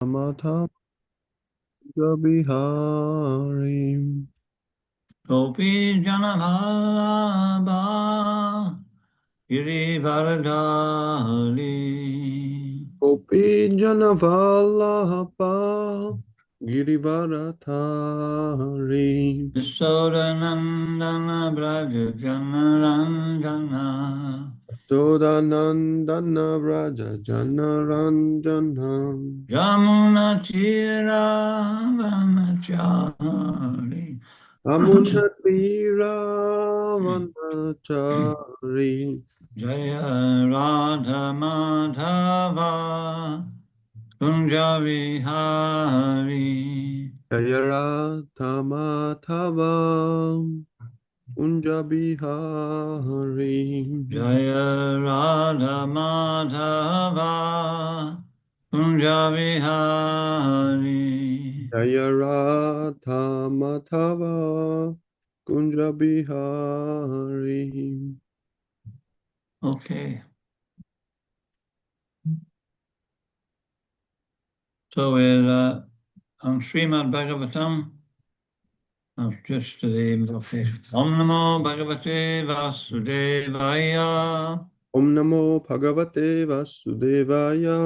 Tamata Gabihari Gopi Janavallabha Girivardhari Gopi Janavallabha Girivardhari Visodanandana Braja Janaranjana Sodanandana Vraja Janaranjana Yamuna Tira Vanachari Amunatira Vanachari Jaya Radha Madhava Kunja Vihari Jayara Tamatava Unjabihari Jaya Radha Madhava Kunja Vihari Jayara Tamatava Kunjabihari. Okay. So we're on Srimad Bhagavatam. Just to the invocation. Om Namo Bhagavate Vasudevaya. Om Namo Bhagavate Vasudevaya.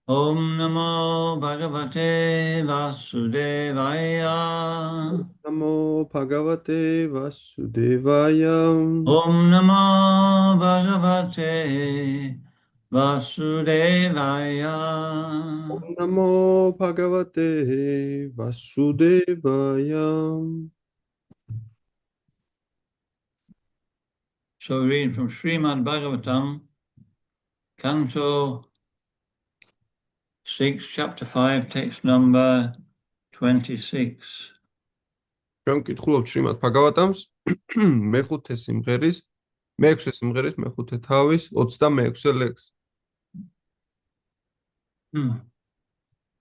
Om Namo Bhagavate Vasudevaya. Om Namo Bhagavate Vasudevaya. Om Namo Bhagavate Vasudevaya. Om Namo Bhagavate Vasudevaya. So we read from Srimad Bhagavatam, Canto 6, Chapter 5, text number 26. ჩვენ ვკითხულობთ შრიმად ბჰაგავატამს მეხუთე სიმღერის, მეექვსე სიმღერის მეხუთე თავის 26-ე ლექსი.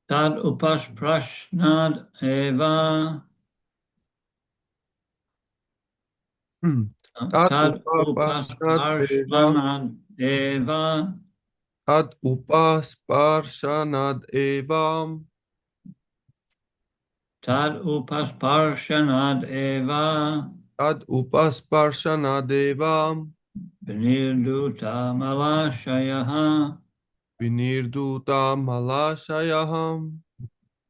Tad upasprashnad eva Tad upasprashnad eva Tad upasparshanad eva Tad upasparshanad eva Tad upasparshanad eva Vinirduta malashayaha Vinirduta malashayaha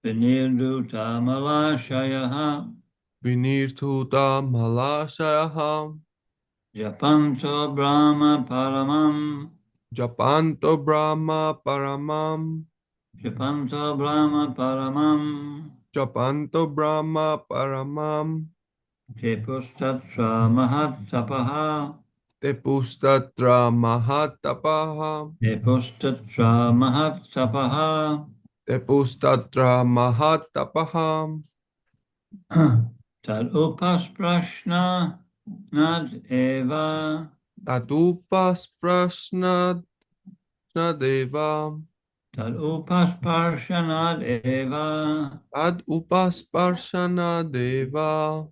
Vinirduta malashayaha Vinirduta malashayaha Japanto Brahma Paramam Japanto Brahma Paramam Japanto Brahma Paramam Japanto Brahma Paramam Tepustatra Mahatapaha Tepustatra Mahatapaha Tepustatra Mahatapaha Tepustatra Mahatapaha Tad upasprashna nad eva Tad upasparshanad eva Tad upasparshanad eva Tad upasparshanad eva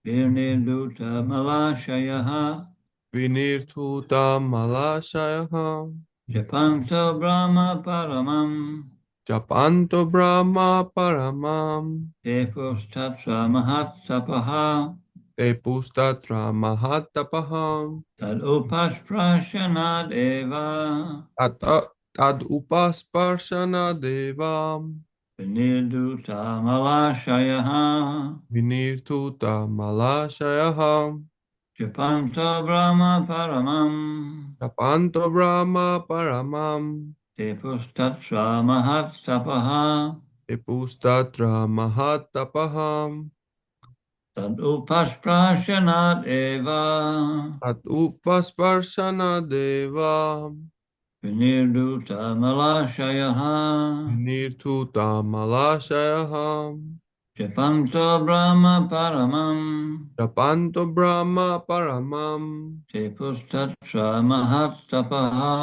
Vinirduta malashayaha Vinirduta malashayaha Japanto Brahma Paramam Japanto Brahma Paramam Tepustatra Mahatapaha Tepustatra Mahatapaha Tad upasprashanad eva Tad upasparshanad eva Vinirduta malashayaha Vinirduta malashayaha Japanto Brahma Paramam Japanto Brahma Paramam Tepustatra Mahatapaha Tepustatra Mahatapaha Tad upasprashanad eva Tad upasparshanad eva Vinirduta malashayaha Vinirduta malashayaha Japanto Brahma Paramam Japanto Brahma Paramam Tepustatra Mahatapaha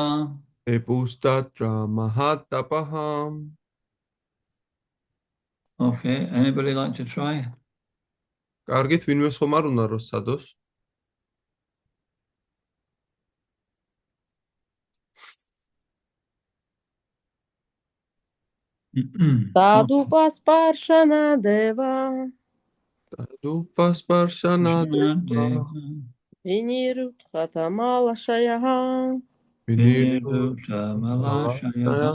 Tepustatra Mahatapaha. Okay, anybody like to try? კარგით, ვინმე ხომ არ უნდა რომ სადოს? Sadhu Sparshana Deva Dupas paršana deva. Viniruthatamala Shayaha Vinirdu Malashaya.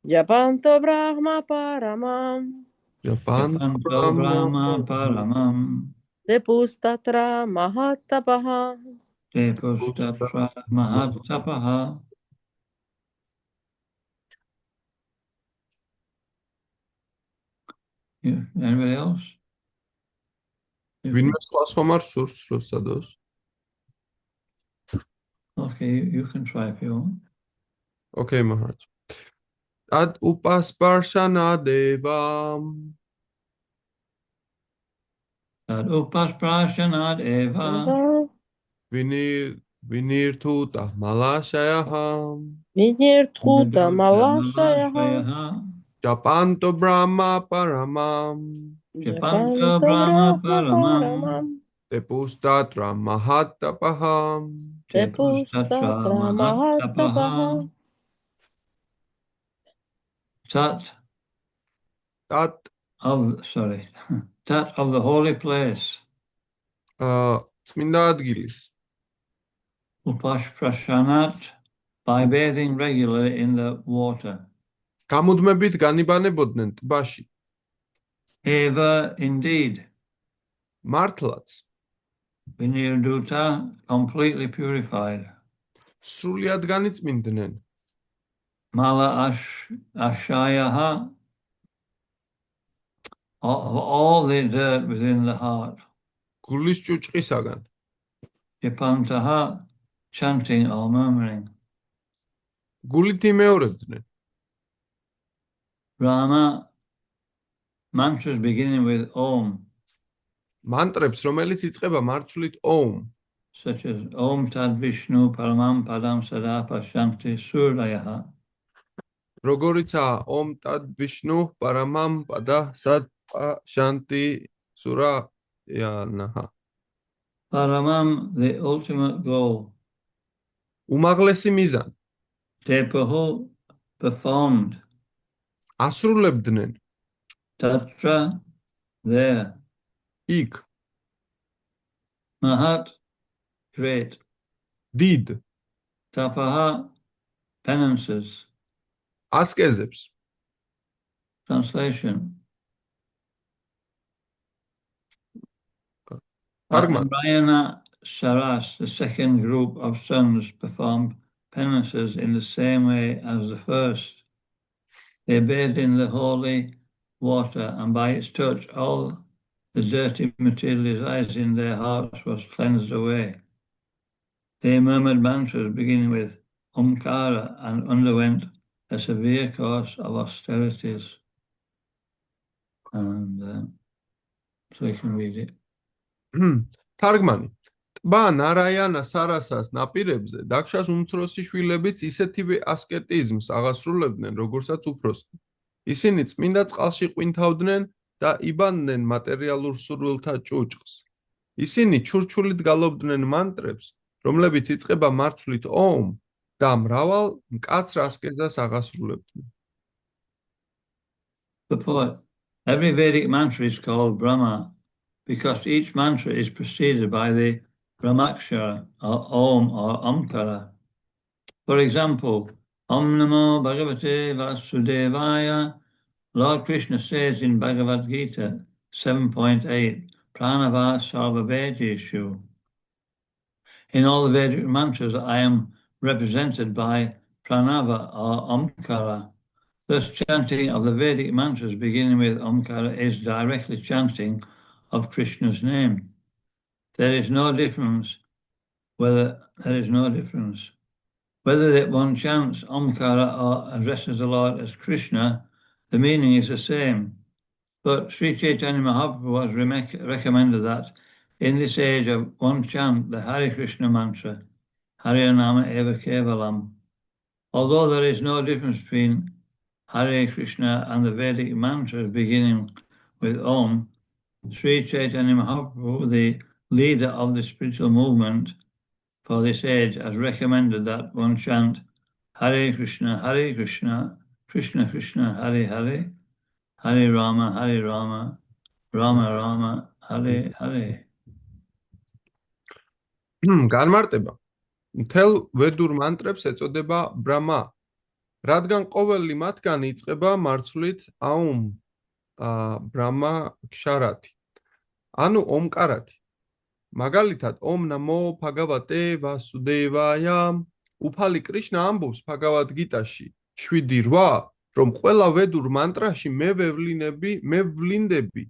Yapanto Brahma Paramam Japanto Japanto Brahma Brahma Paramam. Depustatra Mahatapaha Depustatra Mahatapaha. Anybody else? ვინმე სხვას ხომ არ სურს როსადოს? Okay, you can try if you want. Okay, Maharaj. Tad upas paršana deva. Tad upasprashanad eva. Vinirtuta malashaya. Vinirthutamala Shayaha Malashaya. Japanto Brahma Paramam. Japanto Yapanto Brahma Brahma Paramam. Paramam Depustatra Mahatapaham. Depustatra Depustatra Mahatapaha. Mahatapaha Tat Tat Tat of the holy place. წმინდა ადგილის. Upasprashanat, by bathing regularly in the water. გამუდმებით განიბანებოდნენ ტბაში. Eva, indeed. მართლაც. Vinirduta, completely purified. სრულიად განიწმინდნენ. Mala Ashayaha, of all the dirt within the heart. გულის ჭუჭყისაგან. Japantaha, chanting or murmuring. გულით იმეორებდნენ. Rama, mantras beginning with Om. მანტრებს, რომელიც იწყება მარცვლით ომ. Such as Om Tad Vishnu Paramam Padam Sada Pashanti Suryaha. როგორიცაა ომ ტად ვიშნუ პარამამ პადა სად შანტი სურა იანაჰა. Paramam, the ultimate goal. უმაღლესი მიზანი. Tepahu, performed. ასრულებდნენ. Tatra, there. იქ. Mahat, great. დიდ. Tapaha, penances. ასკეზებს. Translation. თარგმანი. Narayana Saras, the second group of sons, performed penances in the same way as the first. They bathed in the holy water, and by its touch all the dirty material residing in their hearts was cleansed away. They murmured mantras beginning with Omkara and underwent a severe course of austerities. And so you can read it. თარგმანი. ტბა ნარაიანა სარასას ნაპირებზე დაქშას უმცროსი შვილებიც ისეთივე ასკეტიზმს აღასრულებდნენ, როგორცაც უფროსი. ისინი წმინდა წყალში ყვინთავდნენ და იბანდნენ მატერიალურ სურვილთა ჭუჭყს. ისინი ჩურჩულით გალობდნენ მანტრებს, რომლებიც იწყება მარცვლით ომ და მრავალ მკაცრ ასკეზას აღასრულებდნენ. The poet. Every Vedic mantra is called Brahma because each mantra is preceded by the Brahmakshara or Om or Omkara. For example, Om Namo Bhagavate Vasudevaya, Lord Krishna says in Bhagavad Gita 7.8, Pranava Sarvavedeshu. In all the Vedic mantras, I am represented by Pranava or Omkara. Thus, chanting of the Vedic mantras beginning with Omkara is directly chanting of Krishna's name. There is no difference whether that one chants Omkara or addresses the Lord as Krishna, the meaning is the same. But Sri Chaitanya Mahaprabhu has recommended that in this age of one chant the Hare Krishna mantra, Hare Nama Eva Kevalam. Although there is no difference between Hare Krishna and the Vedic mantras beginning with Om, Sri Chaitanya Mahaprabhu, the leader of the spiritual movement for this age, has recommended that one chant Hare Krishna Krishna Krishna, Hare Hare, Hare Rama, Rama Rama, Hare Hare. განმარტება. მთელ ვედურ მანტრებს ეწოდება ბრამა, რადგან ყოველი მათგანი იწყება მარცვლით აუმ ბრამა ქშარათი. ანუ ომკარათი. მაგალითად, ომ ნამო ბჰაგავატე ვასუდევაია. უფალი კრიშნა ამბობს ბჰაგავად გიტაში 7:8, რომ ყველა ვედურ მანტრაში მე ვლინდები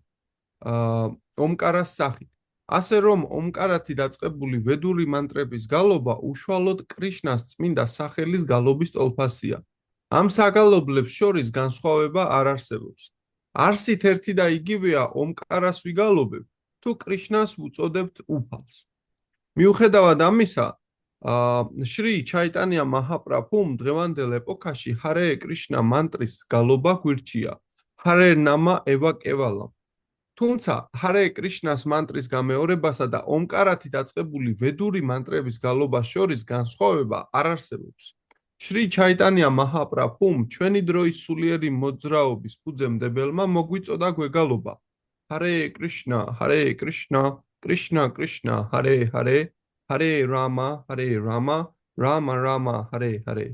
ომკარას სახით. ასე რომ ომკარათი დაწყებული ვედური მანტრების გალობა უშუალოდ კრიშნას წმინდა სახელის გალობის ტოლფასია. ამ საგალობლებს შორის განსხვავება არ არსებობს. არსით ერთი და იგივეა ომკარას ვიგალობებ, თუ კრიშნას ვუწოდებთ უფალს. მიუხედავად ამისა, შრი ჩაიტანია მაჰაპრაბჰუმ დღევანდელ ეპოქაში ჰარე კრიშნა მანტრის გალობა გვირჩია, ჰარე ნამა ევა კევალამ. თუმცა ჰარე კრიშნას მანტრის გამეორებასა და ომკარათი დაწყებული ვედური მანტრების გალობას შორის განსხვავება არ არსებობს. შრი ჩაიტანია მაჰაპრაბჰუმ ჩვენი დროის სულიერი მოძრაობის ფუძემდებელმა მოგვიწოდა გვეგალობა ჰარე კრიშნა, კრიშნა კრიშნა, ჰარე ჰარე, ჰარე რამა, რამა რამა, ჰარე ჰარე.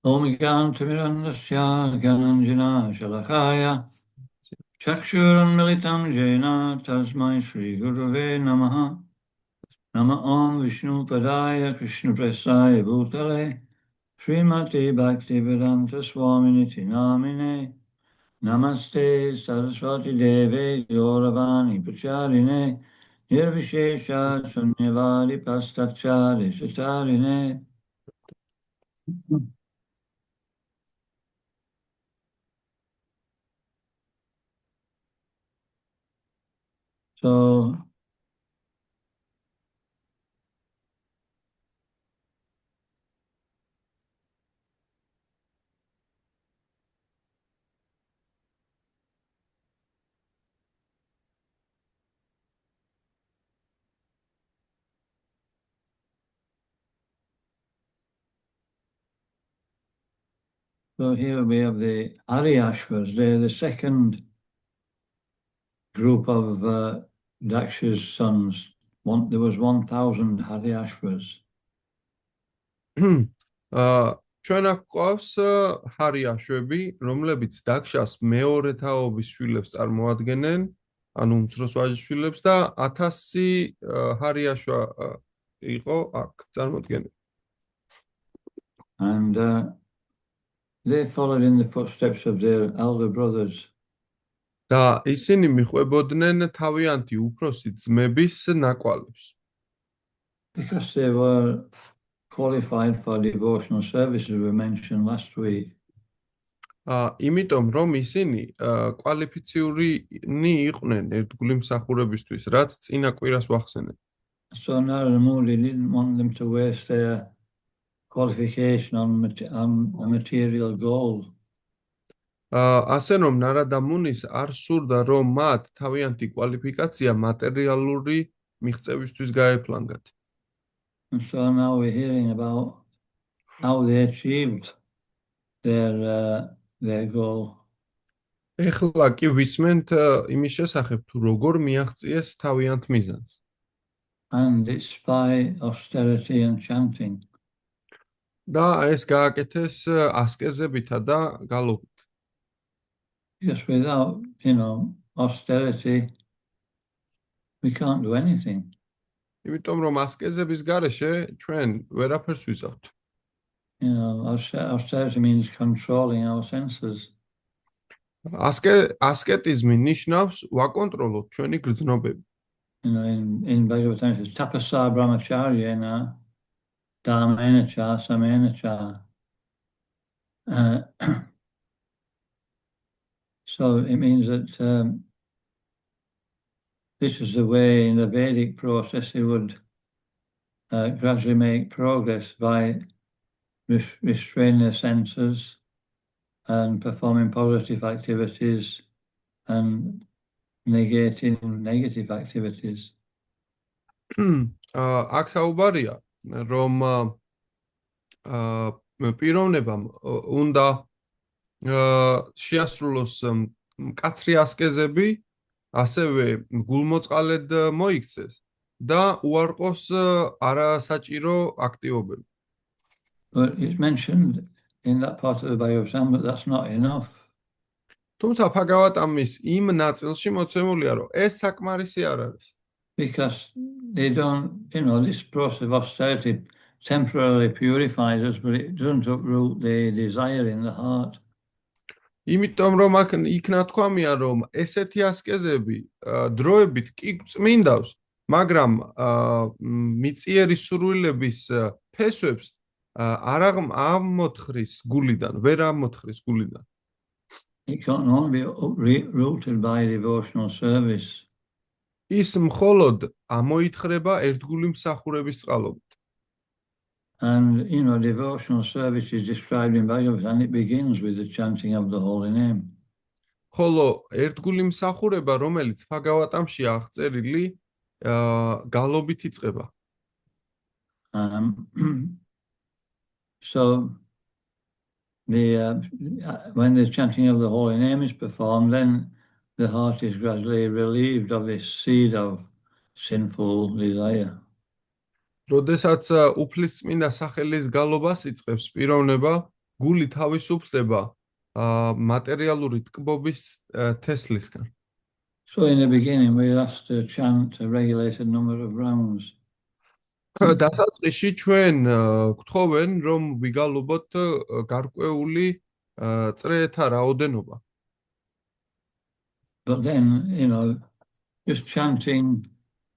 Om Gyantimirandasya Gyananjana Shalakaya Chakshuran Militam Jena Tasmai Shri Guruve Namaha Nama Om Vishnu Padaya Krishna Prasaya Bhutale Srimati Bhaktivedanta Swaminiti Namine Namaste Saraswati Deve Gauravani Pacharine Nirvishesha Sunyavadi Pastachari Satarine. So here we have the Aryashvas. They're the second group of Daksha's sons. There was 1,000 Haryashvas. ჩვენ აქ გვყავს ჰარიაშვები, რომლებიც დაქშას მეორე თაობის შვილებს წარმოადგენენ, ანუ უმცროს ვაჟიშვილებს და 1000 ჰარიაშვა იყო აქ წარმოადგენენ. And they followed in the footsteps of their elder brothers. და ისინი მიყვებოდნენ თავიანთი უფროსი ძმების ნაკვალებს. Because they were qualified for devotional services we mentioned last week. იმიტომ რომ ისინი კვალიფიციური იყვნენ ერთგული მსახურებისთვის, რაც წინა კვირას ვახსენეთ. So Narada Muni didn't want them to waste their qualification on a material goal. ასე რომ ნარადა მუნის არ სურდა რომ მათ თავიანთი კვალიფიკაცია მატერიალური მიღწევისთვის გაეფლანგათ. And so now we're hearing about how they achieved their goal. ეხლა კი ვისმენთ იმის შესახებ თუ როგორ მიაღწიეს თავიანთ მიზანს. And it's by austerity and chanting. და ეს გააკეთეს ასკეზებითა და გალობით. Because without, austerity, we can't do anything. იმიტომ რომ ასკეზების გარეშე ჩვენ ვერაფერს ვიზავთ. Austerity means controlling our senses. ასკეტიზმი ნიშნავს ვაკონტროლოთ ჩვენი გრძნობები. In Bhagavatam it says tapasa brahmacharyena dhamena cha samena cha. So it means that this is the way in the Vedic process they would gradually make progress by restraining their senses and performing positive activities and negating negative activities. აქ საუბარია რომ პიროვნებამ უნდა შეასრულოს მკაცრი ასკეზები, ასევე გულმოწყალედ მოიქცეს და უარყოს არასაჭირო აქტივობები. But it's mentioned in that part of the Bhagavatam, but that's not enough. თუმცა Bhagavatam-ის იმ ნაწილში მოცემულია, რომ ეს საკმარისი არ არის. Because they don't, this process of austerity temporarily purifies us, but it doesn't uproot the desire in the heart. იმიტომ რომ აქ იქნა თქვამია, რომ ესეთი ასკეზები დროებით კი წმინდავს, მაგრამ მიწიერი სურვილების ფესვებს არ ამოთხრის გულიდან, ვერ ამოთხრის გულიდან. It can only be uprooted by devotional service. ის მხოლოდ ამოითხრება ერთგული მსახურების წყალობით. And, devotional service is described in Bhagavatam, and it begins with the chanting of the holy name. ხოლო ერთგული მსახურება, რომელიც Bhagavatam-ში აღწერილი, გალობით იწყება. So, when the chanting of the holy name is performed, then the heart is gradually relieved of this seed of sinful desire. როდესაც უფლისწმინდა სახელის გალობას იწყებს პიროვნება, გული თავისუფლდება მატერიალური ტკბობის თესლისგან. So in the beginning we have to chant a regulated number of rounds. დასაწყისში ჩვენ გვთხოვენ, რომ ვიგალობოთ გარკვეული წრეთა რაოდენობა. But then, just chanting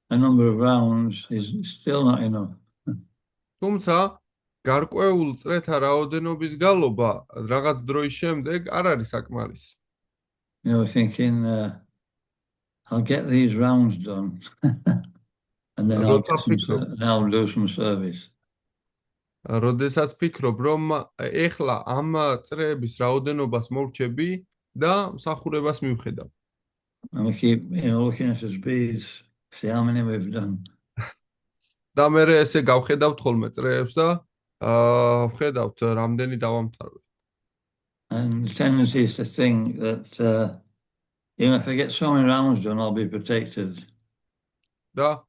a number of rounds is still not enough. თუმცა გარკვეულ წრეთა რაოდენობის გალობა რაღაც დროის შემდეგ არ არის საკმარისი. Thinking, I'll get these rounds done, and then I'll do some service. როდესაც ფიქრობ, რომ ეხლა ამ წრეების რაოდენობას მოვრჩები და მსახურებას მივხედავ. And we keep, looking at his beads, see how many we've done. და მე ესე გავხედავთ ხოლმე წრეებს და ვხედავთ რამდენი დავამთავრე. And the tendency is to think that if I get so many rounds done, I'll be protected. და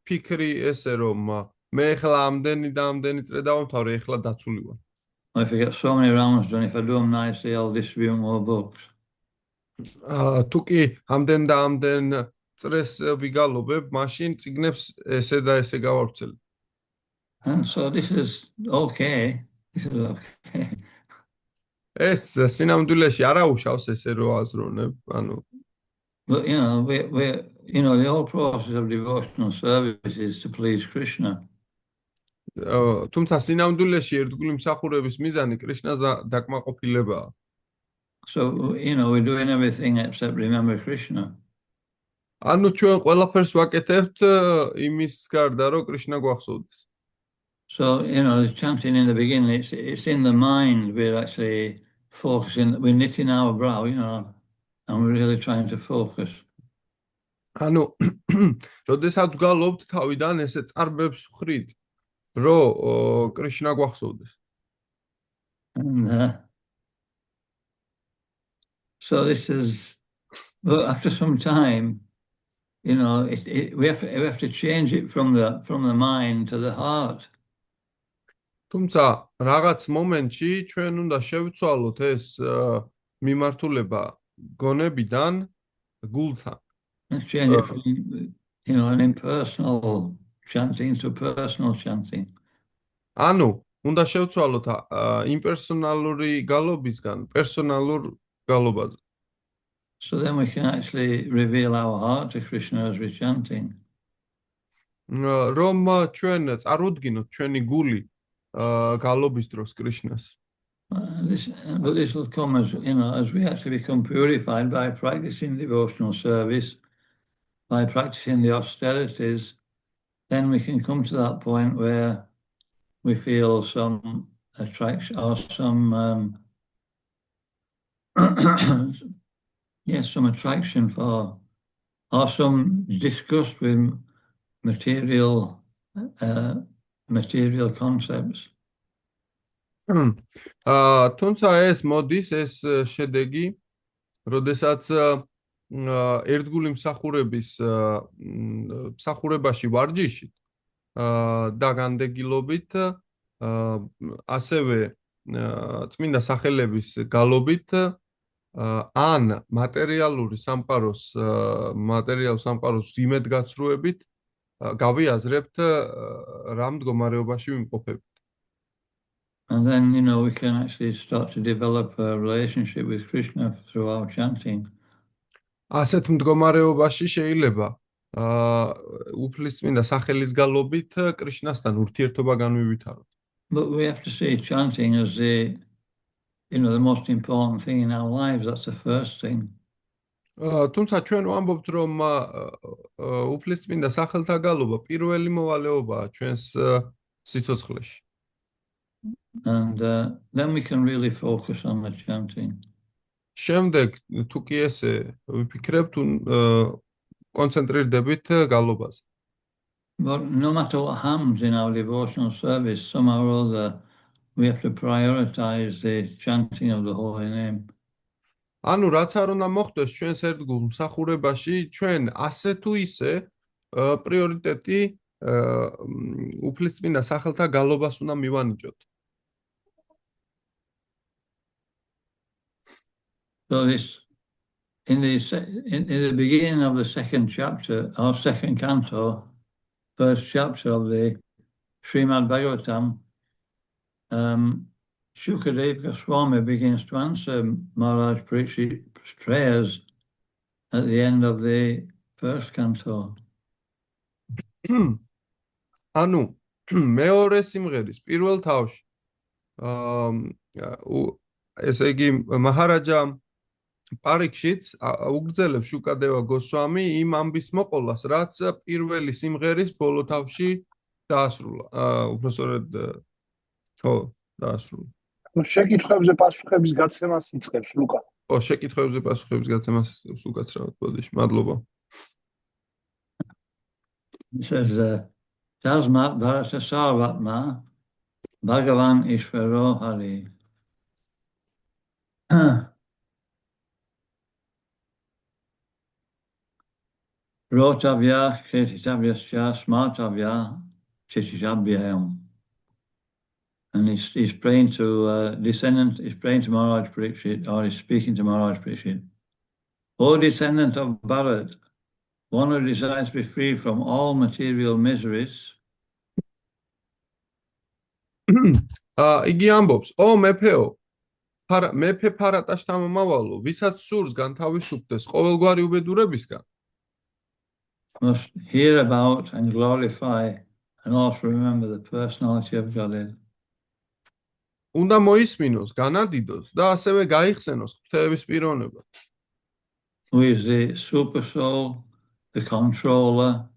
ფიქრი ესე რომ მე ეხლა ამდენი და ამდენი წრე დავამთავრე, ეხლა დაცული ვარ. Or if I get so many rounds done, if I do them nicely, I'll distribute more books. თუ კი ამდენ და ამდენ წრეს ვიგალობებ, მაშინ წიგნებს ესე და ესე გავავრცელებ. And so this is okay. This is okay. ეს სინამდვილეში არ აუშავს ესე რო აზროვნებ, ანუ But the whole process of devotional service is to please Krishna. თუმცა სინამდვილეში ერთგული მსახურების მიზანი კრიშნას დაკმაყოფილებაა. So, we're doing everything except remember Krishna. ანუ ჩვენ ყველაფერს ვაკეთებთ იმის გარდა, რომ კრიშნა გვახსოვდეს. So, the chanting in the beginning, it's in the mind. We're actually focusing, we're knitting our brow, and we're really trying to focus. ანუ, როდესაც ვგალობთ თავიდან ესე წარბებს ვხრით, რომ კრიშნა გვახსოვდეს. And so this is, but after some time, we have to change it from the mind to the heart. თუმცა რაღაც მომენტში ჩვენ უნდა შევცვალოთ ეს მიმართულება გონებიდან გულთან. Let's change it from, an impersonal chanting to personal chanting. ანუ, უნდა შევცვალოთ იმპერსონალური გალობისგან პერსონალურ გალობაზე. So then we can actually reveal our heart to Krishna as we're chanting. რომ ჩვენ წარუდგინოთ ჩვენი გული გალობის დროს კრიშნას. But this will come as we actually become purified by practicing devotional service, by practicing the austerities, then we can come to that point where we feel some attraction or some some attraction for, or some disgust with material concepts. თუმცა ეს მოდის ეს შედეგი, როდესაც ერთგული მსახურების მსახურებაში ვარჯიში და განდეგილობით ასევე წმინდა სახელების გალობით ან მატერიალურ სამყაროს იმედგაცრუებით გავიაზრებთ რა მდგომარეობაში ვიმყოფებით. And then, you know, we can actually start to develop a relationship with Krishna through our chanting. ასეთ მდგომარეობაში შეიძლება უფლისწმინდა სახელის გალობით კრიშნასთან ურთიერთობა განვივითაროთ. But we have to see chanting as the most important thing in our lives. That's the first thing. თუმცა ჩვენ ვამბობთ, რომ უფლისწმინდა სახელთა გალობა პირველი მოვალეობაა ჩვენს სიცოცხლეში. And then we can really focus on the chanting. შემდეგ თუ კი ესე ვიფიქრებთ, კონცენტრირდებით გალობაზე. But no matter what happens in our devotional service, somehow or other, we have to prioritize the chanting of the holy name. ანუ რაც არ უნდა მოხდეს ჩვენს ერთგულ მსახურებაში, ჩვენ ასე თუ ისე პრიორიტეტი უფლისწმინდა სახელთა გალობას უნდა მივანიჭოთ. So this, in the beginning of the second chapter, or second canto, first chapter of the Srimad Bhagavatam, Shukadeva Goswami begins to answer Maharaj Parikshit's prayers at the end of the first canto. ანუ მეორე სიმღერის პირველ თავში ესე იგი მაჰარაჯა პარიქშიტს უგრძელებს შუკადევა გოსვამი იმ ამბის მოყოლას, რაც პირველი სიმღერის ბოლო თავში დაასრულა. უბრალოდ ხო, დაასრულა. შეკითხვებზე პასუხების გაცემას იწყებს ლუკა. ო, შეკითხვებზე პასუხების გაცემას უკაცრავად, ბოდიში, მადლობა. It says, Tasmat Bharata Sarvatma Bhagavan Ishvaro Hari. Rotavya Kshetitabhyasya Smartavya Kshetitabhyayam. And he's praying to he's praying to Maharaj Parikshit, or he's speaking to Maharaj Parikshit. O descendant of Bharat, one who desires to be free from all material miseries. იგი ამბობს, ო მეფეო, მეფე ფარატაშ თამამავალო, ვისაც სურს განთავისუფლდეს ყოველგვარი უბედურებისგან. Must hear about and glorify and also remember the personality of Godhead. უნდა მოისმინოს, განადიდოს და ასევე გაიხსენოს ღვთაების პიროვნება. Who is the super soul, the controller,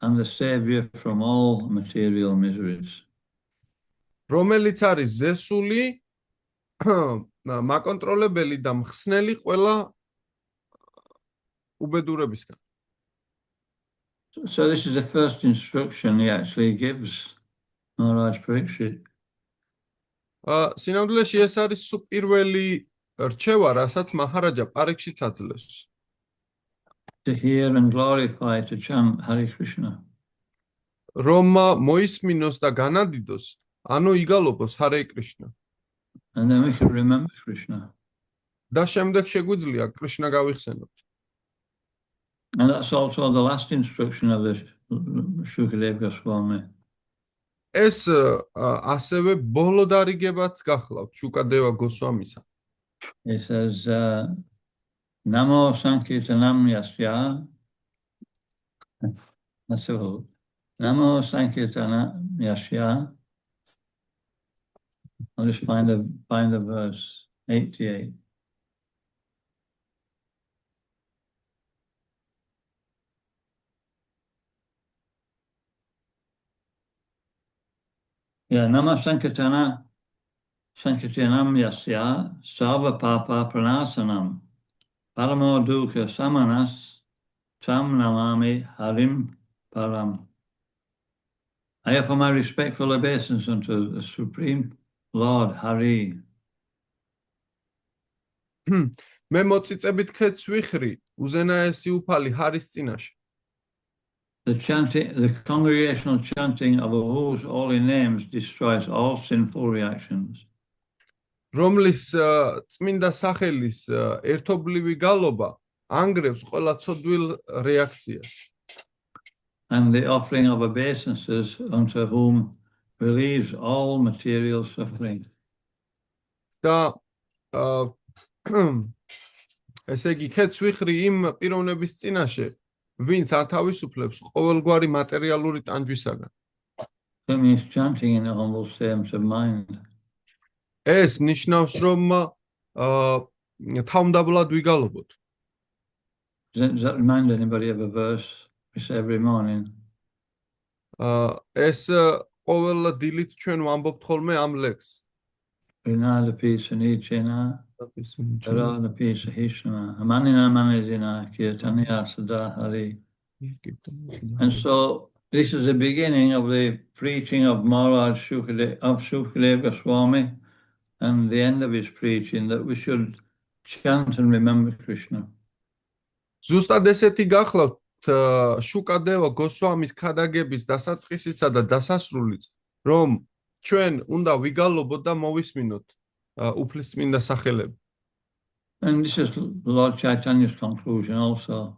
and the savior from all material miseries. რომელიც არის ზესული, მაკონტროლებელი და მხსნელი ყველა უბედურებისგან. So this is the first instruction he actually gives Maharaj Parikshit. სინამდვილეში ეს არის პირველი რჩევა, რასაც მაჰარაჯა პარიქშიტს აძლევს. To hear and glorify, to chant Hare Krishna. რომ მოისმინოს და განადიდოს, ანუ იგალობოს Hare Krishna. And then we can remember Krishna. და შემდეგ შეგვიძლია კრიშნა გავიხსენოთ. And that's also the last instruction of the Shukadeva Goswami. ეს ასევე ბოლო დარიგებაც გახლავთ შუკადევა გოსვამისა. He says, Namo Sankirtanam Yasya. That's all. Namo Sankirtanam Yasya. I'll just find the verse 88. Yeah, Nama Sankirtanam Yasya Sarva Papa Pranasanam Paramo Dukha Samanas Tam Namami Harim Param. I offer my respectful obeisance unto the Supreme Lord Hari. მე მოწიწებით ქეთს ვიხრი უზენაესი უფალი ჰარის წინაშე. The congregational chanting of whose holy names destroys all sinful reactions. რომლის წმინდა სახელის ერთობლივი გალობა ანგრევს ყველა ცოდვილ რეაქციას. And the offering of obeisances unto whom relieves all material suffering. და ესე იგი ქეთს ვიხრი იმ პიროვნების წინაშე, ვინც ათავისუფლებს ყოველგვარი მატერიალური ტანჯვისაგან. That means chanting in a humble state of mind. ეს ნიშნავს, რომ თავმდაბლად ვიგალობოთ. Does that remind anybody of a verse we say every morning? ეს ყოველ დილით ჩვენ ვამბობთ ხოლმე ამ ლექსს. Rina the peace and Ichena, Hara the peace of Hishna, Amanina Manizina, Kirtaniya Sada Hari. And so this is the beginning of the preaching of Maharaj Shukadeva Goswami, and the end of his preaching that we should chant and remember Krishna. ზუსტად ესეთი გახლავთ შუკადევა გოსვამის ქადაგების დასაწყისისა და დასასრულიც, რომ ჩვენ უნდა ვიგალობოთ და მოვისმინოთ უფლისწმინდა სახელები. And this is Lord Chaitanya's conclusion also.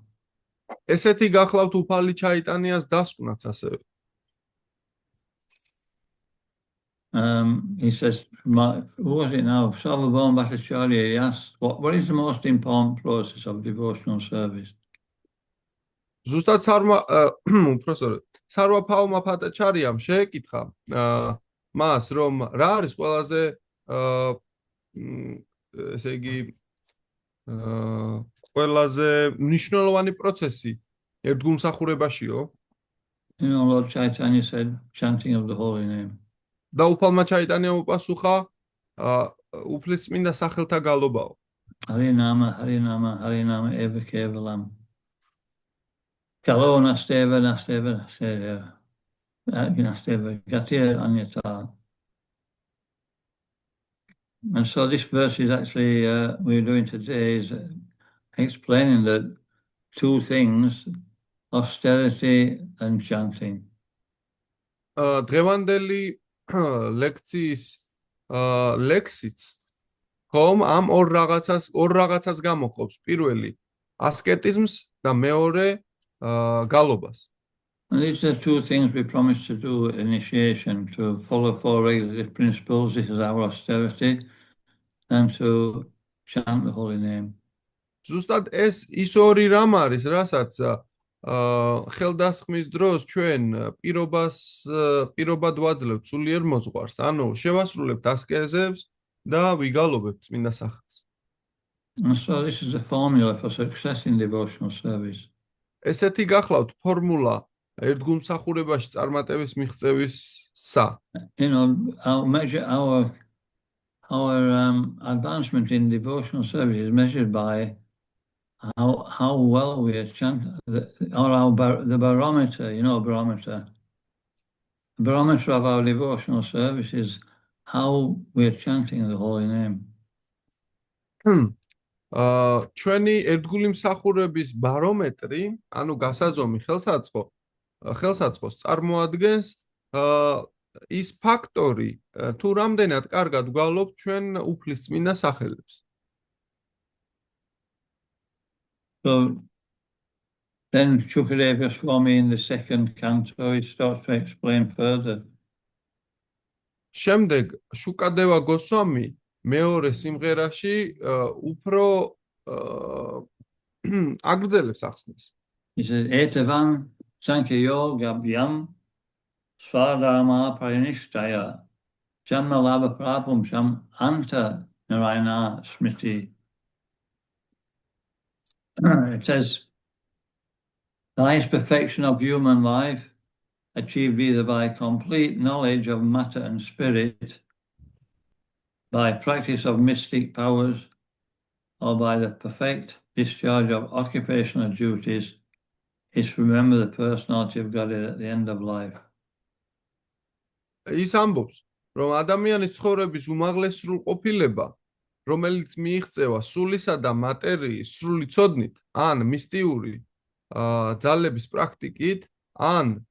ესეთი გახლავთ უფალი ჩაიტანიას დასკვნაც ასევე. He says, who was it now? Sarvabhauma Bhattacharya, he asked, what is the most important process of devotional service? ზუსტად სარვაფაუმა ბჰატაჩარიამ შეეკითხა მას, რომ რა არის ყველაზე ესე იგი ყველაზე მნიშვნელოვანი პროცესი ერთგულმსახურებაშიო? You know, Lord Chaitanya said, chanting of the holy name. და უფალმა ჩაიტანიამ უპასუხა უფლისწმინდა სახელთა გალობაო. Harinama, Harinama, Harinama, Eva Kevalam. Kalo Nasteva, Nasteva, Nasteva. Nasteva, Gatir Anyata. And so this verse is actually, we're doing today, is explaining that two things, austerity and chanting. დღევანდელი ლექციის ლექსიც ხომ ამ ორ რაღაცას გამოყოფს. პირველი ასკეტიზმს და მეორე გალობას. And these are two things we promise to do at initiation, to follow four regulative principles. This is our austerity, and to chant the holy name. ზუსტად ეს ის ორი რამ არის, რასაც ხელდასხმის დროს ჩვენ პირობად ვაძლევთ სულიერ მოძღვარს, ანუ შევასრულებთ ასკეზებს და ვიგალობებთ წმინდა სახელს. And so this is the formula for success in devotional service. ესეთი გახლავთ ფორმულა ერთგულმსახურებაში წარმატების მიღწევისა. You know, our advancement in devotional service is measured by how well we are chanting, the barometer, you know, barometer. The barometer of our devotional service is how we are chanting the holy name. ჩვენი ერთგული მსახურების ბარომეტრი, ანუ გასაზომი ხელსაწყოს წარმოადგენს ის ფაქტორი, თუ რამდენად კარგად ვგალობთ ჩვენ უფლისწმინდა სახელებს. So then Shukadeva Goswami in the second canto, he starts to explain further. შემდეგ შუკადევა გოსვამი მეორე სიმღერაში უფრო აგრძელებს ახსნას. He says, Etavan Sankhayo Gabhyam Swadharma Parinishtaya Janma Labha Prabhum Sham Anta Narayana Smriti. It says, the highest perfection of human life, achieved either by complete knowledge of matter and spirit, by practice of mystic powers, or by the perfect discharge of occupational duties, is to remember the personality of God at the end of life. ის ამბობს, რომ ადამიანის ცხოვრების უმაღლეს სრულყოფილება, რომელიც მიიღწევა სულისა და მატერიის სრული ცოდნით, ან მისტიური ძალების პრაქტიკით, ან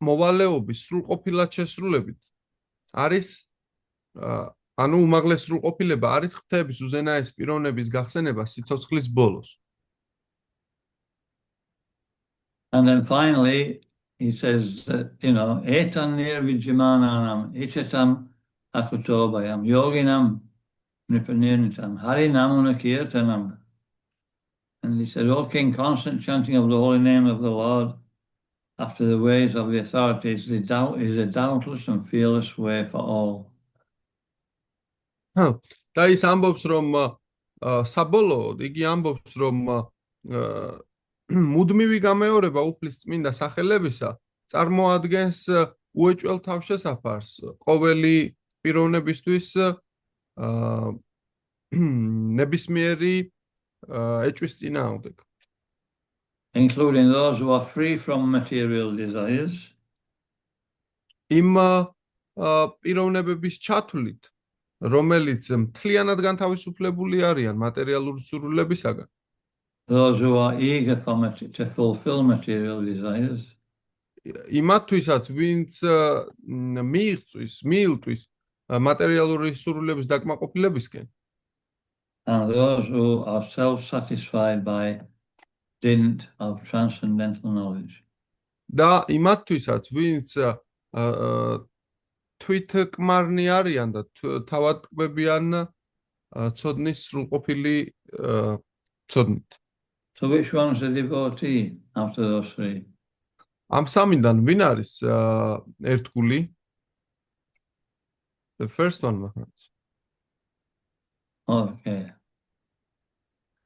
მოვალეობის სრულყოფილად შესრულებით, არის ანუ უმაღლეს სრულყოფილება არის ღვთაების უზენაესი პიროვნების გახსენება სიცოცხლის ბოლოს. And then finally, he says that, etan nirvijamananam, ichatam akutobayam, yoginam nipanirnitam, harinamuna kirtanam. And he said, O King, constant chanting of the holy name of the Lord after the ways of the authorities is a doubtless and fearless way for all. და ის ამბობს, რომ საბოლოოდ იგი ამბობს, რომ მუდმივი გამეორება უფლის წმინდა სახელებისა წარმოადგენს უეჭველ თავშესაფარს ყოველი პიროვნებისთვის ნებისმიერი ეჭვის წინააღმდეგ. Including those who are free from material desires. იმ პიროვნებების čatulით, რომელიც მთლიანად განთავისუფლებული არიან მატერიალური სურვილებისაგან. Those who are eager to fulfill material desires. იმათვისაც, ვინც მიიღწვის მატერიალური სურვილების დაკმაყოფილებისკენ. And those who are self-satisfied by dint of transcendental knowledge. და იმათვისაც, ვინც თვითკმარნი არიან და თავად ტკბებიან ცოდნის სრულყოფილი ცოდნით. So which one is a devotee after those three? ამ სამიდან ვინ არის ერთგული? The first one, Maharaj. Okay.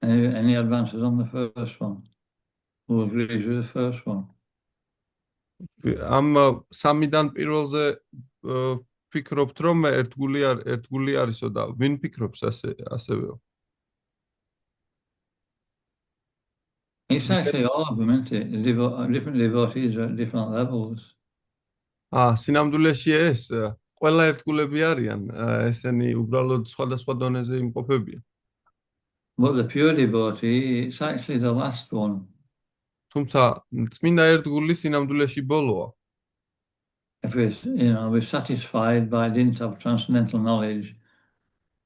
Any advances on the first one? Who agrees with the first one? ამ სამიდან პირველზე ფიქრობთ, რომ ერთგული არისო და ვინ ფიქრობს ასევეო? It's actually all of them, isn't it? Different devotees are at different levels. სინამდვილეში ეს ყველა ერთგულები არიან, ესენი უბრალოდ სხვადასხვა დონეზე იმყოფებიან. But the pure devotee, it's actually the last one. თუმცა წმინდა ერთგული სინამდვილეში ბოლოა. If we're satisfied by dint of transcendental knowledge,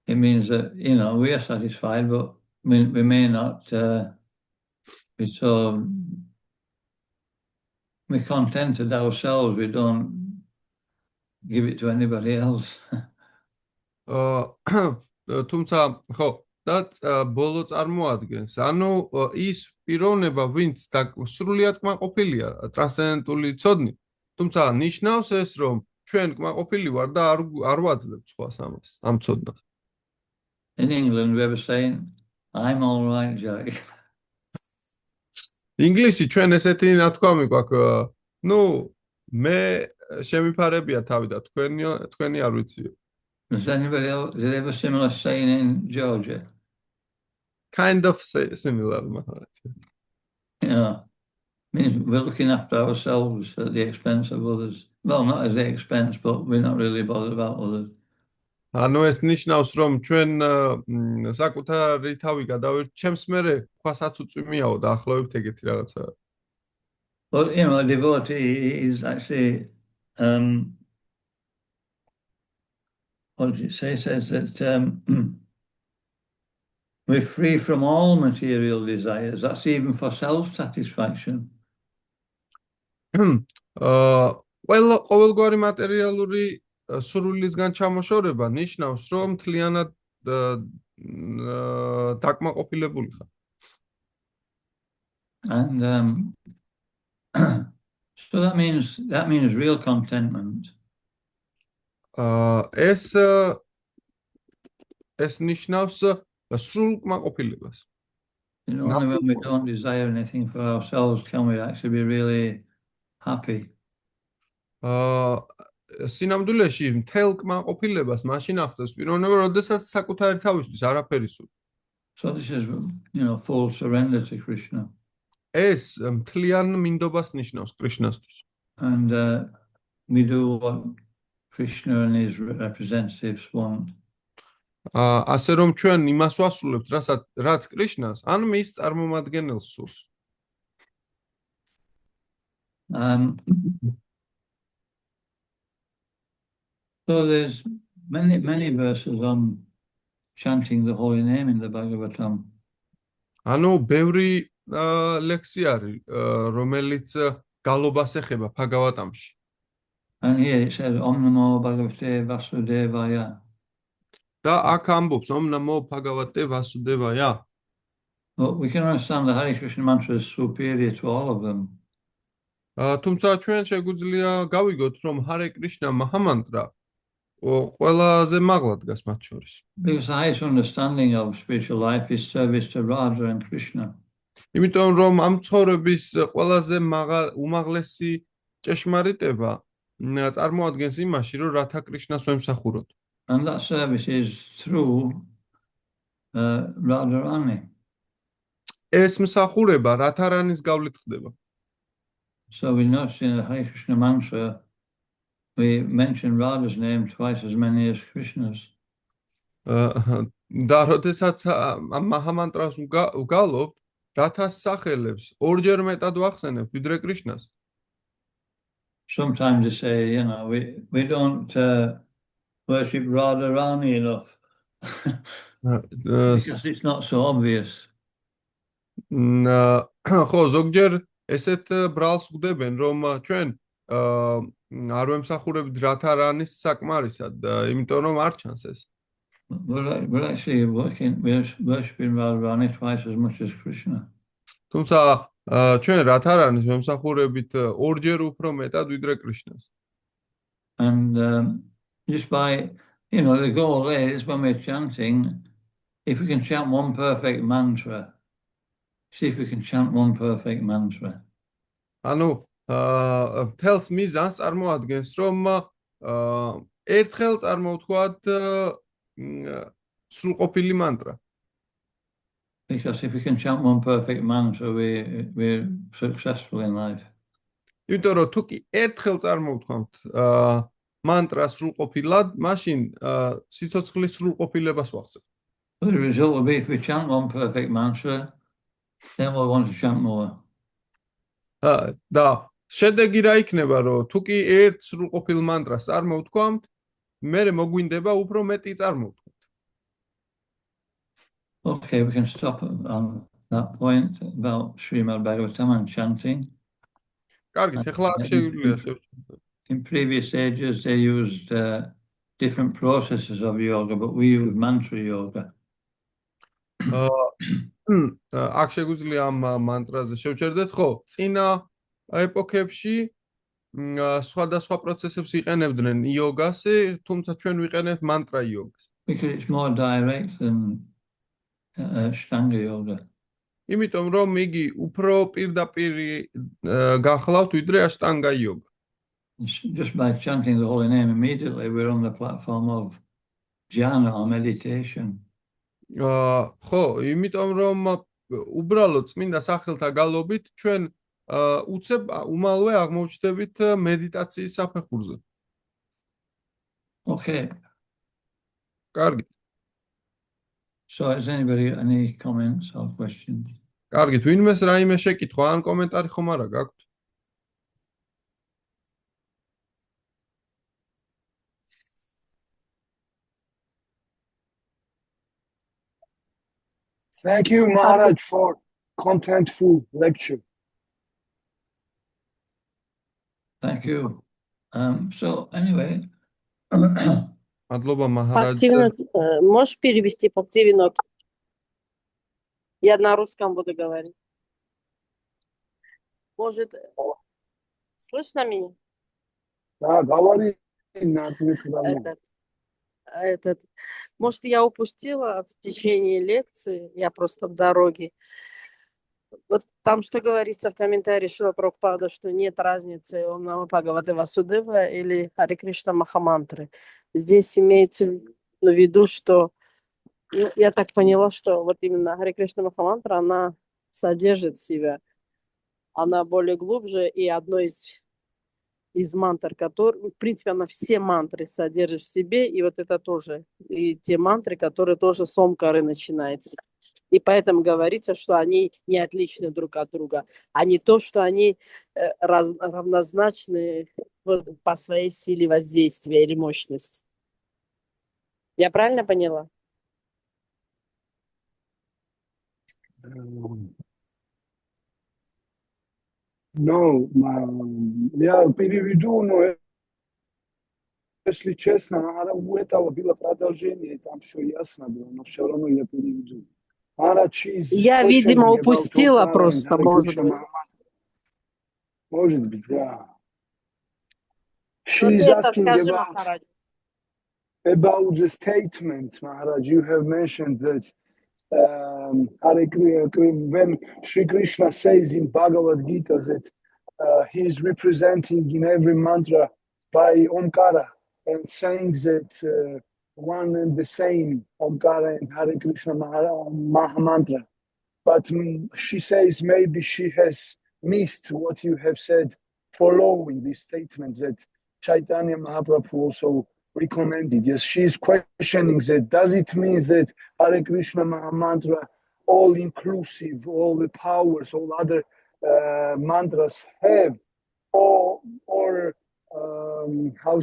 it means that, we are satisfied, but we may not be so we're contented ourselves, we don't give it to anybody else. თუმცა, ხო, და ბოლო წარმოადგენს, ანუ ის პიროვნება, ვინც სრულიად კმაყოფილია ტრანსცენდენტული ცოდნით, თუმცა ნიშნავს ეს, რომ ჩვენ კმაყოფილი ვარ და არ ვაძლევ სხვას ამას, ამ ცოდნას. In England, we ever saying, I'm all right, Jack. ინგლისში ჩვენ ესეთი ნათქვამი გვაქვს, მე შემიფარებია თავი და თქვენი არ ვიციო. Does anybody else, is there ever similar saying in Georgia? Kind of similar, Maharaj. Means we're looking after ourselves at the expense of others. Well, not at the expense, but we're not really bothered about others. ანუ ეს ნიშნავს, რომ ჩვენ საკუთარი თავი გადავირთ, ჩემს მერე ქვასაც უწვიმიაო და ახლოვებთ ეგეთი რაღაცა. But, a devotee is actually, what does it say? It says that we're free from all material desires. That's even for self-satisfaction. ყოველგვარი მატერიალური სურვილისგან ჩამოშორება ნიშნავს, რომ მთლიანად დაკმაყოფილებული ხარ. And so that means real contentment. ეს ნიშნავს სრულ კმაყოფილებას. Only when we don't desire anything for ourselves can we actually be really happy. სინამდვილეში მთელ კმაყოფილებას მაშინ აღწევს პიროვნება, როდესაც საკუთარი თავისთვის არაფერი სურს. So this is, full surrender to Krishna. ეს მთლიან მინდობას ნიშნავს კრიშნასთვის. And we do what Krishna and his representatives want. ასე რომ ჩვენ იმას ვასრულებთ, რაც კრიშნას, ან მის წარმომადგენელს სურს. So there's many verses on chanting the holy name in the Bhagavatam. ანუ ბევრი ლექსი არის, რომელიც გალობას ეხება ბჰაგავატამში. And here it says Om Namo Bhagavate Vasudevaya. და აქ ამბობს Om Namo Bhagavate Vasudevaya. Well, we can understand the Hare Krishna mantra is superior to all of them. თუმცა ჩვენ შეგვიძლია გავიგოთ, რომ Hare Krishna მაჰამანტრა ყველაზე მაღლა დგას მათ შორის. Because the highest understanding of spiritual life is service to Radha and Krishna. იმიტომ რომ ამ ცხოვრების ყველაზე უმაღლესი ჭეშმარიტება წარმოადგენს იმაში, რომ რათა კრიშნას ვემსახუროთ. And that service is through Radharani. ეს მსახურება რათარანის გავლით ხდება. So we notice in the Hare Krishna mantra, we mention Radha's name twice as many as Krishna's. და როდესაც ამ მაჰამანტრას ვგალობთ, რათას სახელებს ორჯერ მეტად ვახსენებთ ვიდრე კრიშნას. Sometimes they say, you know, we don't worship Radharani enough because it's not so obvious. ხო, ზოგჯერ ესეთ ბრალს ვხდებენ, რომ ჩვენ არ ვემსახურებთ რათარანის საკმარისად, იმიტომ რომ არ ჩანს ეს. We're actually worshiping Radharani twice as much as Krishna. თუმცა ჩვენ რათარანის ვემსახურებით ორჯერ უფრო მეტად ვიდრე კრიშნას. And just by, you know, the goal is when we're chanting, if we can chant one perfect mantra, see if we can chant one perfect mantra. ანუ თელს მიზანს წარმოადგენს, რომ ერთხელ წარმოვთქვათ სრულყოფილი მანტრა. Because if we can chant one perfect mantra, we're successful in life. იმიტომ რომ თუ კი ერთხელ წარმოვთქვამთ მანტრას სრულყოფილად, მაშინ სიცოცხლის სრულყოფილებას ვახცევთ. But the result will be if we chant one perfect mantra, then we'll want to chant more. და შედეგი რა იქნება, რომ თუ კი ერთ სრულყოფილ მანტრას წარმოვთქვამთ, მერე მოგვინდება უფრო მეტი წარმოვთქვათ. Okay, we can stop on that point about Srimad Bhagavatam and chanting. კარგით, ახლა აქ შეგვიძლია შევჩერდეთ. In previous ages, they used different processes of yoga, but we use mantra yoga. აქ შეგვიძლია ამ მანტრაზე შევჩერდეთ, ხო? წინა ეპოქებში სხვადასხვა პროცესებს იყენებდნენ იოგაზე, თუმცა ჩვენ ვიყენებთ მანტრა იოგას. Because it's more direct than Ashtanga yoga. იმიტომ რომ იგი უფრო პირდაპირ გახლავთ ვიდრე აშტანგა იოგა. Just by chanting the holy name immediately, we're on the platform of jhana or meditation. ხო, იმიტომ რომ უბრალოდ წმინდა სახელთა გალობით ჩვენ უცებ უმალვე აღმოჩნდებით მედიტაციის საფეხურზე. Okay. კარგი. So has anybody got any comments or questions? კარგით, ვინმეს რაიმე შეკითხვა ან კომენტარი ხომ არა გაქვთ? Thank you, Maharaj, for contentful lecture. Thank you. So anyway, მადლობა მაჰარაჯ. Активно, можешь перевести по активно? Я на русском буду говорить. Может, слышно меня? Да, говори на ответ. Может, я упустила в течение лекции, я просто в дороге. Вот там что говорится в комментарии Шрила Прабхупада, что нет разницы Ом Намо Бхагавате Васудева или Харе Кришна Махамантры. Здесь имеется в виду, что я так поняла, что вот именно Харе Кришна Махамантра, она содержит в себя, она более глубже, и одно из из мантр, которые, в принципе, она все мантры содержит в себе, и вот это тоже, и те мантры, которые тоже с Омкары начинаются. И поэтому говорится, что они не отличны друг от друга, а не то, что они равнозначны вот, по своей силе воздействия или мощности. Я правильно поняла? Ну, я переведу, но если честно, у этого было продолжение, там все ясно было, но все равно я переведу. Я, видимо, упустила просто, может быть. Может быть, да. Но She's ты это asking скажи, Махарадж. about the statement, Maharaj. You have mentioned that when Sri Krishna says in Bhagavad Gita that he is representing in every mantra by Omkara and saying that one and the same Omkara and Hare Krishna Maha Mantra. But she says maybe she has missed what you have said following this statement that Chaitanya Mahaprabhu also recommended. Yes, she is questioning that. Does it mean that Hare Krishna Maha Mantra, all inclusive, all the powers, all other mantras have, or how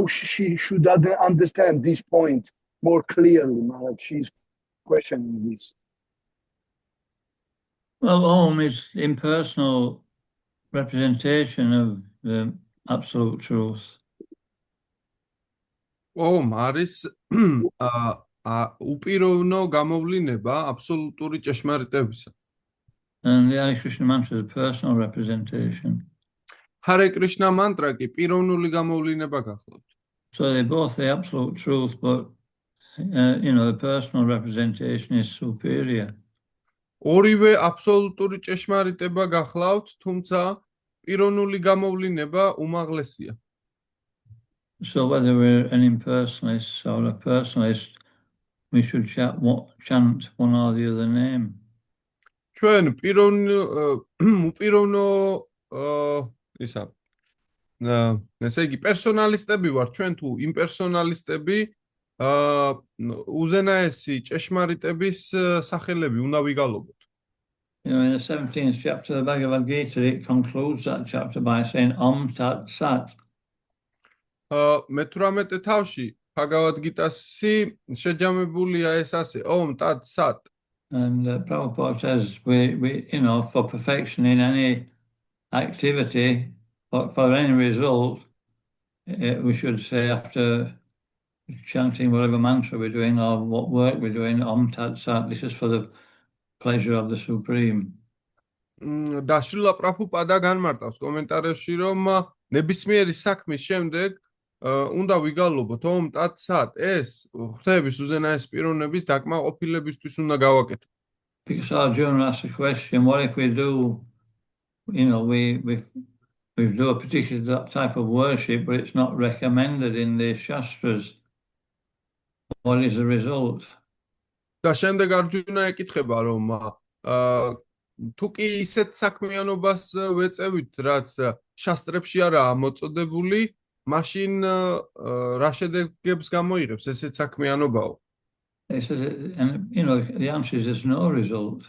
she should understand this point more clearly, Maharaj? She's questioning this. Well, Om is impersonal representation of the absolute truth. ომ არის უპიროვნო გამოვლინება აბსოლუტური ჭეშმარიტებისა. And the Hare Krishna mantra is a personal representation. Hare Krishna mantra კი პიროვნული გამოვლინება გახლავთ. So they're both the absolute truth, but the personal representation is superior. ორივე აბსოლუტური ჭეშმარიტება გახლავთ, თუმცა პიროვნული გამოვლინება უმაღლესია. So whether we're an impersonalist or a personalist, we should chant one or the other name. ჩვენ უპიროვნო ესე იგი პერსონალისტები ვართ, ჩვენ თუ იმპერსონალისტები უზენაესი ჭეშმარიტების სახელები უნდა ვიგალობოთ. In the 17th chapter of the Bhagavad Gita, it concludes that chapter by saying Om Tat Sat. მე-18 თავში Bhagavad Gita-ში შეჯამებულია ეს ასე, Om Tat Sat. And Prabhupada says we for perfection in any activity, for any result, we should say after chanting whatever mantra we're doing or what work we're doing, Om Tat Sat, this is for the pleasure of the Supreme. და შრილა პრაბჰუპადა განმარტავს კომენტარებში, რომ ნებისმიერი საქმის შემდეგ უნდა ვიგალობოთ Om Tat Sat, ეს ღვთაების უზენაეს პიროვნების დაკმაყოფილებისთვის უნდა გავაკეთოთ. Because Arjuna asked the question, what if we do, we do a particular type of worship, but it's not recommended in the Shastras? What is the result? და შემდეგ არჯუნა ეკითხება, რომ თუ კი ისეთ საქმიანობას ვეწევით, რაც შასტრებში არაა მოწოდებული, მაშინ რა შედეგებს გამოიღებს ესეთ საქმიანობაო? He says, the answer is there's no result.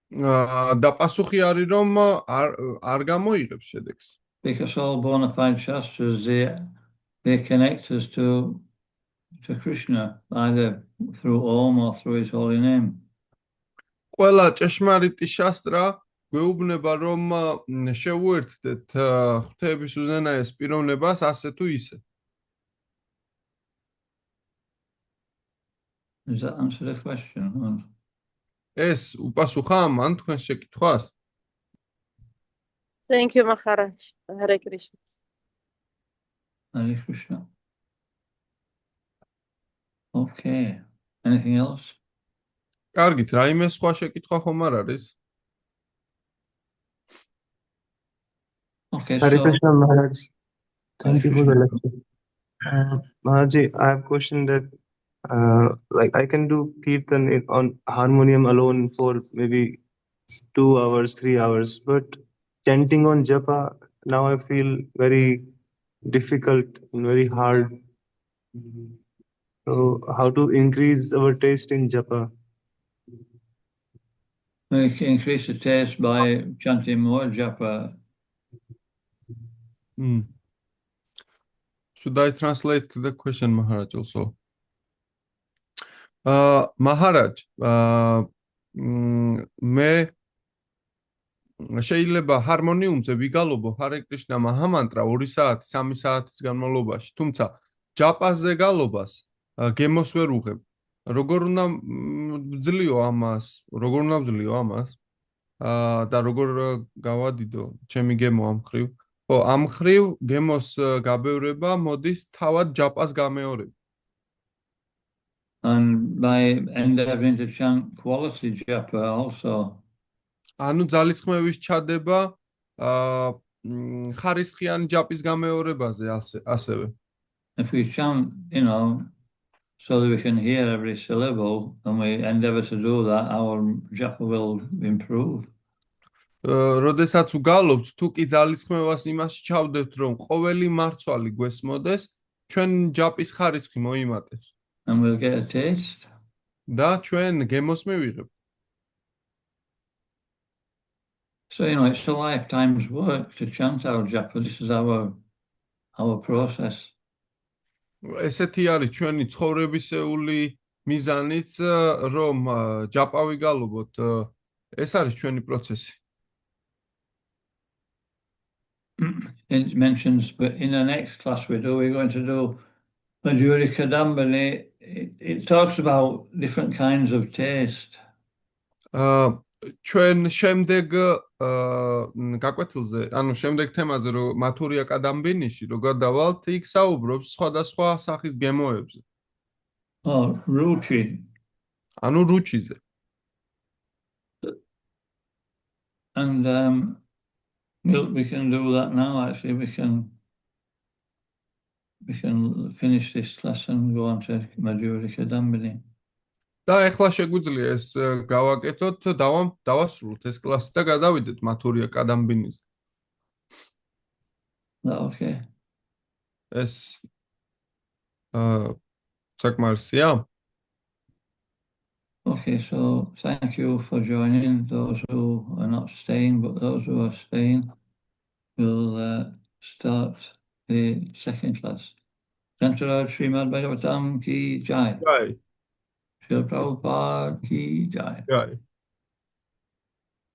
და პასუხი არის, რომ არ გამოიღებს შედეგს. Because all bona fide Shastras, they connect us to Krishna, either through Om or through his holy name. ყველა ჭეშმარიტი შასტრა გვეუბნება, რომ შევუერთდეთ ღვთაების უზენაეს პიროვნებას ასე თუ ისე. Does that answer the question? ეს უპასუხა მან თქვენს შეკითხვას? Thank you, Maharaj. Hare Krishna. Hare Krishna. Okay. Anything else? კარგით, რაიმე სხვა შეკითხვა ხომ არ არის? Okay, Hare Krishna Maharaj. Thank Hare you for the Krishna. lecture. Maharaj, I have a question that like I can do kirtan on harmonium alone for maybe 2 hours, 3 hours, but chanting on japa, now I feel very difficult and very hard. So how to increase our taste in japa? We can increase the taste by chanting more japa. Should I translate the question, Maharaj, also? Maharaj, მე შეიძლება ჰარმონიუმზე ვიგალობო ჰარე კრიშნა მაჰამანტრა 2 საათი, 3 საათის განმავლობაში, თუმცა ჯაპაზე გალობას გემოს ვერ უღებ. როგორ უნდა ვძლიო ამას? და როგორ გავადიდო ჩემი გემო ამ ხრივ? ხო, ამ ხრივ გემოს გაბევრება მოდის თავად ჯაპას გამეორება. And by endeavoring to chant quality japa also. ანუ ძალისხმევის ჩადება ხარისხიანი ჯაპის გამეორებაზე ასევე. If we chant, so that we can hear every syllable, and we endeavor to do that, our japa will improve. როდესაც უგალობთ, თუ კი ძალისხმევას იმაში ჩავდებთ, რომ ყოველი მარცვალი გვესმოდეს, ჩვენ ჯაპის ხარისხი მოიმატებს. And we'll get a taste. და ჩვენ გემოს მივიღებთ. So, it's a lifetime's work to chant our japa. This is our process. ესეთი არის ჩვენი ცხოვრებისეული მიზანიც, რომ ჯაპა ვიგალობოთ. ეს არის ჩვენი პროცესი. It mentions, but in the next class we're going to do Madhuri Kadambini. It talks about different kinds of taste. ჩვენ შემდეგ გაკვეთილზე, ანუ შემდეგ თემაზე, რომ მათურია კადამბინიში, რო გადავალთ, იქ საუბრობს სხვადასხვა სახის გემოებზე. Ruchi. ანუ რუჩიზე. And we can do that now. Actually, we can finish this lesson and go on to Madhuri Kadambini. და ეხლა შეგვიძლია ეს გავაკეთოთ, დავასრულოთ ეს კლასი და გადავიდეთ მათურია კადამბინიზე. Okay. ეს საკმარისია? Okay, so thank you for joining. Those who are not staying, but those who are staying, we'll start the second class. Santaraj Srimad Bhagavatam ki jai. Jai. Srila Prabhupada ki jai. Jai.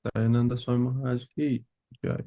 Dayananda Swami Maharaj ki jai.